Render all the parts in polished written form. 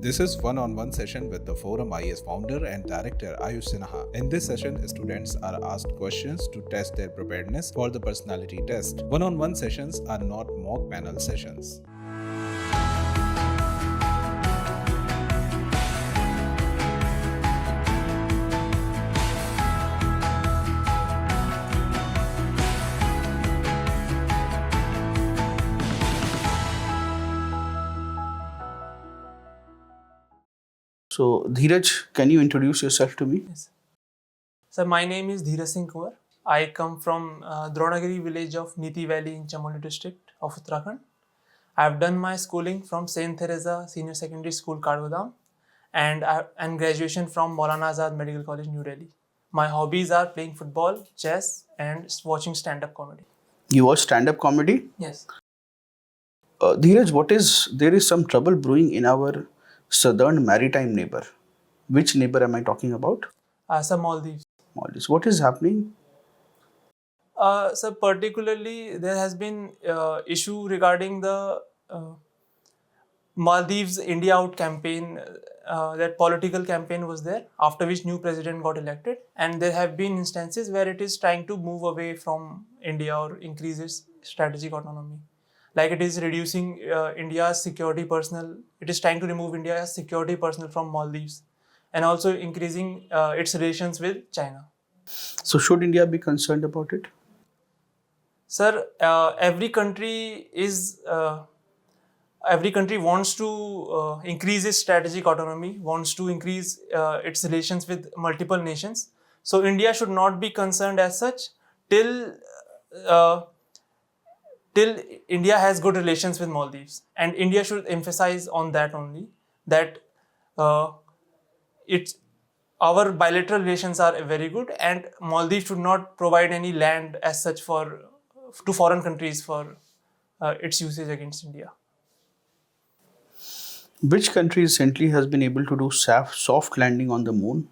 This is one-on-one session with the ForumIAS founder and director 𝐂𝐨𝐮𝐫𝐬𝐞. In this session, students are asked questions to test their preparedness for the personality test. One-on-one sessions are not mock panel sessions. So, Dheeraj, can you introduce yourself to me? Yes. So, my name is Dheeraj Singh Kunwar. I come from Dronagiri village of Niti Valley in Chamoli district of Uttrakhand. I have done my schooling from St. Theresa Senior Secondary School, Kathgodam, and graduation from Maulana Azad Medical College, New Delhi. My hobbies are playing football, chess, and watching stand-up comedy. You watch stand-up comedy? Yes. Dheeraj, there is some trouble brewing in our southern maritime neighbor. Which neighbor am I talking about? Some Maldives. Maldives. What is happening? So particularly there has been issue regarding the Maldives India Out campaign. That political campaign was there, after which new president got elected, and there have been instances where it is trying to move away from India or increase its strategic autonomy. Like it is reducing India's security personnel. It is trying to remove India's security personnel from Maldives, and also increasing its relations with China. So should India be concerned about it? Sir, every country wants to increase its strategic autonomy, wants to increase its relations with multiple nations. So India should not be concerned as such till India has good relations with Maldives, and India should emphasize on that only, that our bilateral relations are very good, and Maldives should not provide any land as such to foreign countries for its usage against India. Which country recently has been able to do soft landing on the moon?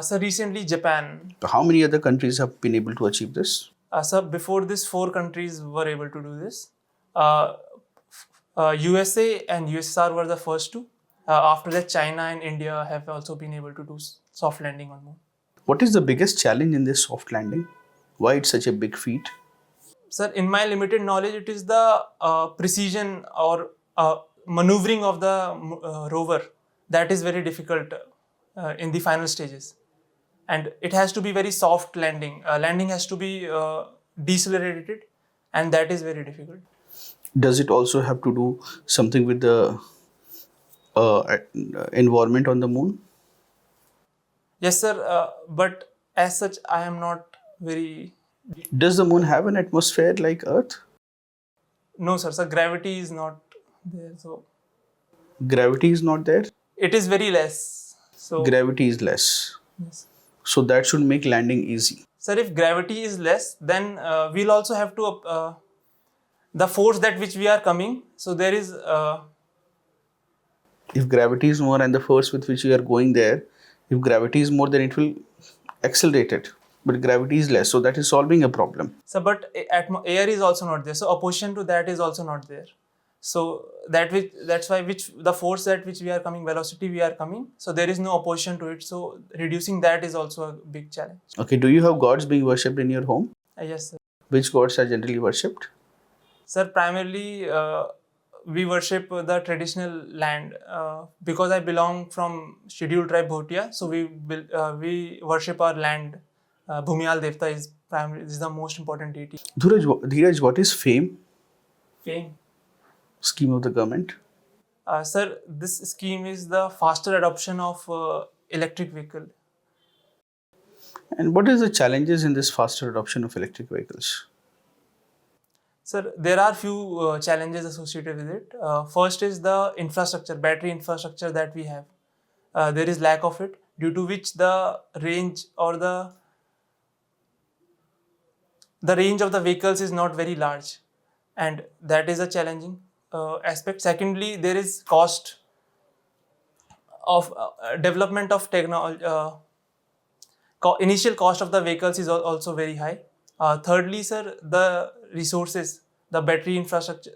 So recently Japan. How many other countries have been able to achieve this? So before this, 4 countries were able to do this. USA and USSR were the first two. After that, China and India have also been able to do soft landing on moon. What is the biggest challenge in this soft landing? Why it's such a big feat? Sir, in my limited knowledge, it is the precision or maneuvering of the rover that is very difficult in the final stages. And it has to be very soft landing. Landing has to be decelerated, and that is very difficult. Does it also have to do something with the environment on the moon? Yes, sir. But as such, I am not very... Does the moon have an atmosphere like Earth? No, sir. So gravity is not there. So gravity is not there? It is very less. So gravity is less. Yes. So that should make landing easy. Sir, if gravity is less, then we'll also have to the force that which we are coming. So there is. If gravity is more and the force with which we are going there, if gravity is more, then it will accelerate it. But gravity is less, so that is solving a problem. So, but air is also not there. So opposition to that is also not there. So that's why the force that which we are coming, velocity we are coming, so there is no opposition to it. So reducing that is also a big challenge. Okay, do you have gods being worshipped in your home? Yes, sir. Which gods are generally worshipped? Sir, primarily we worship the traditional land. Because I belong from scheduled tribe Bhotia, so we worship our land. Bhumiyal Devta is the most important deity. Dheeraj, what is FAME? FAME? Scheme of the government? Sir, this scheme is the faster adoption of electric vehicle. And what is the challenges in this faster adoption of electric vehicles? Sir, there are few challenges associated with it. First is the infrastructure, battery infrastructure that we have. There is lack of it, due to which the range or the range of the vehicles is not very large, and that is a challenging aspect. Secondly, there is cost of development of technology. Initial cost of the vehicles is also very high. Thirdly, sir, the resources, the battery infrastructure,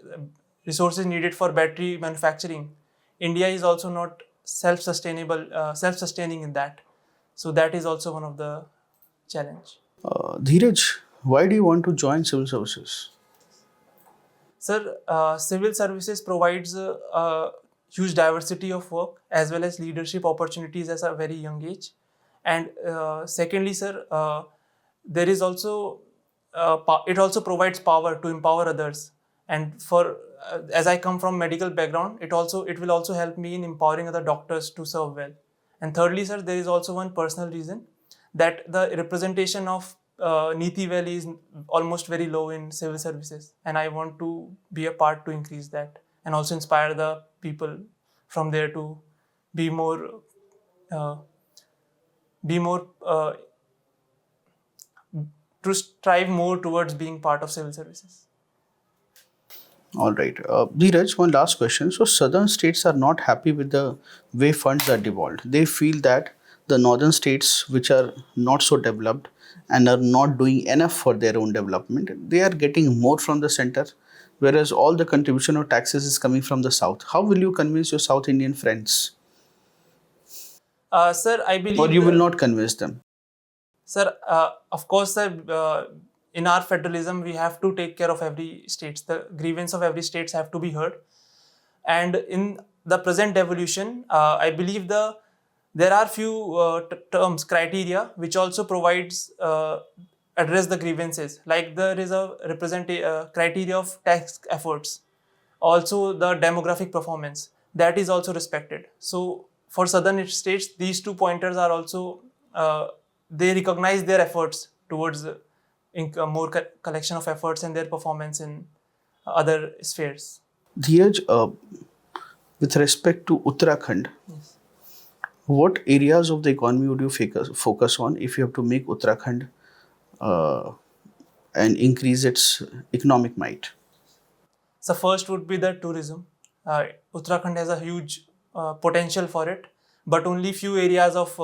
resources needed for battery manufacturing, India is also not self-sustaining in that. So that is also one of the challenge. Dheeraj, why do you want to join civil services? Sir, civil services provides a huge diversity of work as well as leadership opportunities at a very young age. And secondly, sir, there is also it also provides power to empower others. And for as I come from medical background, it will also help me in empowering other doctors to serve well. And thirdly, sir, there is also one personal reason that the representation of Niti Valley is almost very low in civil services, and I want to be a part to increase that and also inspire the people from there to be more, uh, be more, to strive more towards being part of civil services. All right. Dheeraj, one last question. So, southern states are not happy with the way funds are devolved. They feel that the northern states, which are not so developed and are not doing enough for their own development, they are getting more from the center, whereas all the contribution of taxes is coming from the south. How will you convince your South Indian friends? Sir, I Or believe you will not convince them? Sir, of course, sir, in our federalism, we have to take care of every state. The grievance of every state have to be heard. And in the present devolution, I believe there are few terms, criteria, which also provides address the grievances. Like there is a criteria of tax efforts, also the demographic performance that is also respected. So for southern states, these two pointers are also they recognize their efforts towards more collection of efforts and their performance in other spheres. Dheeraj, with respect to Uttarakhand, what areas of the economy would you focus on if you have to make Uttarakhand and increase its economic might? So first would be the tourism. Uttarakhand has a huge potential for it, but only few areas of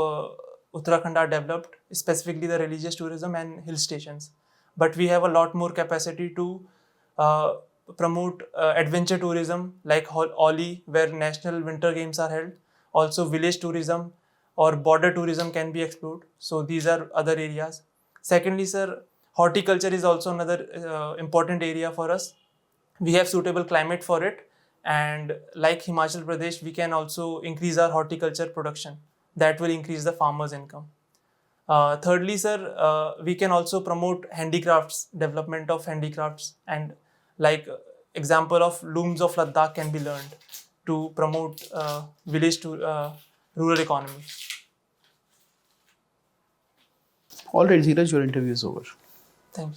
Uttarakhand are developed, specifically the religious tourism and hill stations. But we have a lot more capacity to promote adventure tourism like Oli, where national winter games are held. Also village tourism or border tourism can be explored. So these are other areas. Secondly, sir, horticulture is also another important area for us. We have suitable climate for it, and like Himachal Pradesh, we can also increase our horticulture production. That will increase the farmers' income. Thirdly, sir, we can also promote handicrafts, development of handicrafts, and like example of looms of Ladakh can be learned to promote village to rural economy. All right, Dheeraj, your interview is over. Thank you.